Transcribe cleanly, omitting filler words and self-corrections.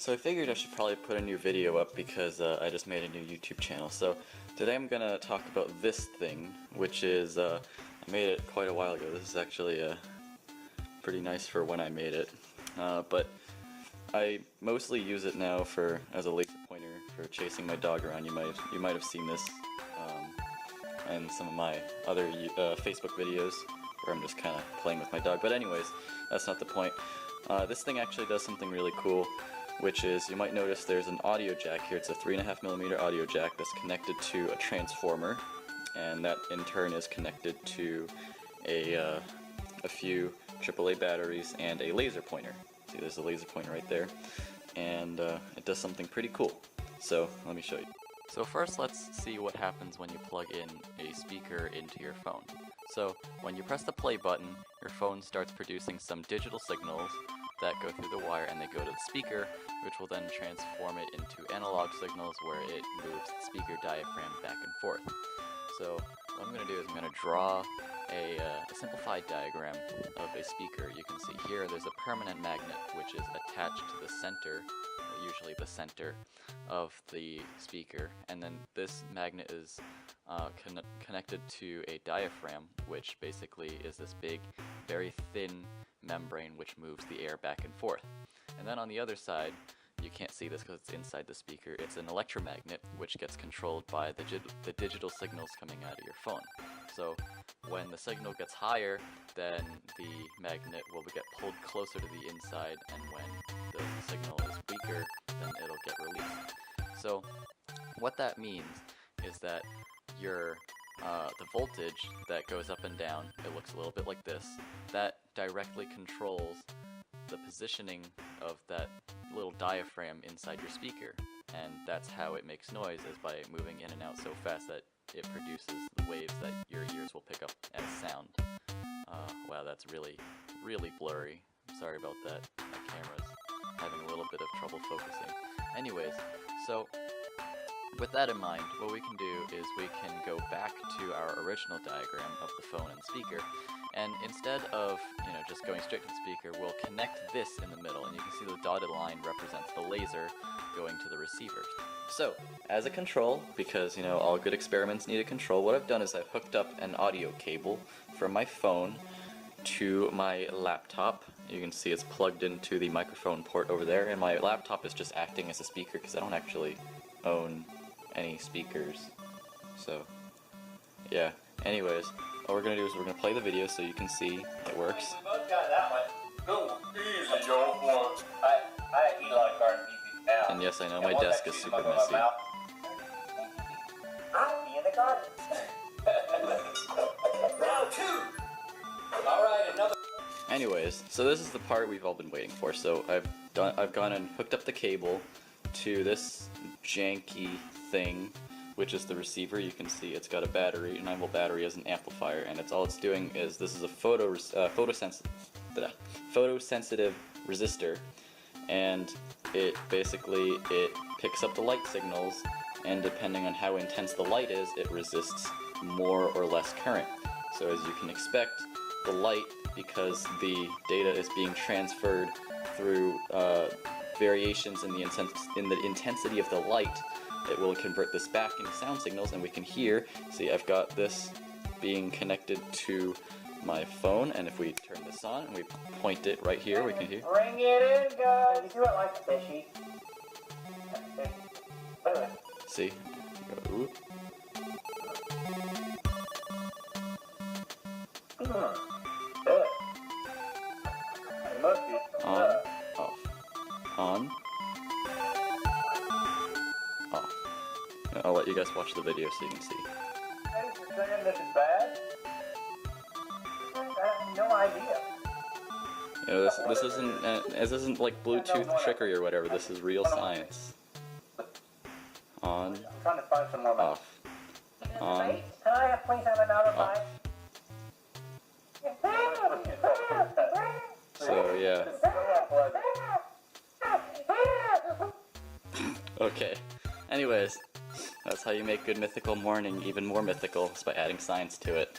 So I figured I should probably put a new video up because I just made a new YouTube channel. So today I'm gonna talk about this thing, which is, I made it quite a while ago. This is actually pretty nice for when I made it. But I mostly use it now as a laser pointer for chasing my dog around. You might have seen this in some of my other Facebook videos where I'm just kind of playing with my dog. But anyways, that's not the point. This thing actually does something really cool, which is, you might notice there's an audio jack here. It's a 3.5mm audio jack that's connected to a transformer, and that in turn is connected to a few AAA batteries and a laser pointer. See, there's a laser pointer right there, and it does something pretty cool. So let me show you. So first, let's see what happens when you plug in a speaker into your phone. So when you press the play button, your phone starts producing some digital signals that go through the wire, and they go to the speaker, which will then transform it into analog signals where it moves the speaker diaphragm back and forth. So what I'm going to do is I'm going to draw a simplified diagram of a speaker. You can see here there's a permanent magnet which is attached to the center, or usually the center of the speaker, and then this magnet is connected to a diaphragm, which basically is this big, very thin membrane which moves the air back and forth. And then on the other side, you can't see this because it's inside the speaker, it's an electromagnet which gets controlled by the digital signals coming out of your phone. So when the signal gets higher, then the magnet will get pulled closer to the inside, and when the signal is weaker, then it'll get released. So what that means is that the voltage that goes up and down, it looks a little bit like this, that directly controls the positioning of that little diaphragm inside your speaker, and that's how it makes noise, is by moving in and out so fast that it produces the waves that your ears will pick up as sound. Wow, that's really, really blurry. Sorry about that. My camera's having a little bit of trouble focusing. Anyways, so with that in mind, what we can do is we can go back to our original diagram of the phone and speaker, and instead of, just going straight to the speaker, we'll connect this in the middle, and you can see the dotted line represents the laser going to the receiver. So, as a control, because, all good experiments need a control, what I've done is I've hooked up an audio cable from my phone to my laptop. You can see it's plugged into the microphone port over there, and my laptop is just acting as a speaker because I don't actually own any speakers. So, yeah. Anyways, what we're gonna do is we're gonna play the video so you can see it works. We both got that one. Go easy, Joe. I eat a lot of garden beef now. And yes, I know my desk is super messy. I'll be in the garden. Round two. All right, another. Anyways, so this is the part we've all been waiting for. So I've gone and hooked up the cable to this janky thing, which is the receiver. You can see it's got a battery, a 9-volt battery as an amplifier, and all it's doing is, this is a photosensitive resistor, and it picks up the light signals, and depending on how intense the light is, it resists more or less current. So as you can expect, the light, because the data is being transferred through variations in the intensity of the light, it will convert this back into sound signals, and we can hear, see, I've got this being connected to my phone, and if we turn this on and we point it right here, we can hear. Bring it in, guys. You do it like fishy. See? Go, ooh. It must be. On, off, on, off. I'll let you guys watch the video so you can see. Hey, you're saying this is bad? I have no idea. This isn't like Bluetooth trickery or whatever. This is real science. On, I'm trying to find some more off, on, Can I please have another bite? So yeah. Okay. Anyways, that's how you make Good Mythical Morning even more mythical, is by adding science to it.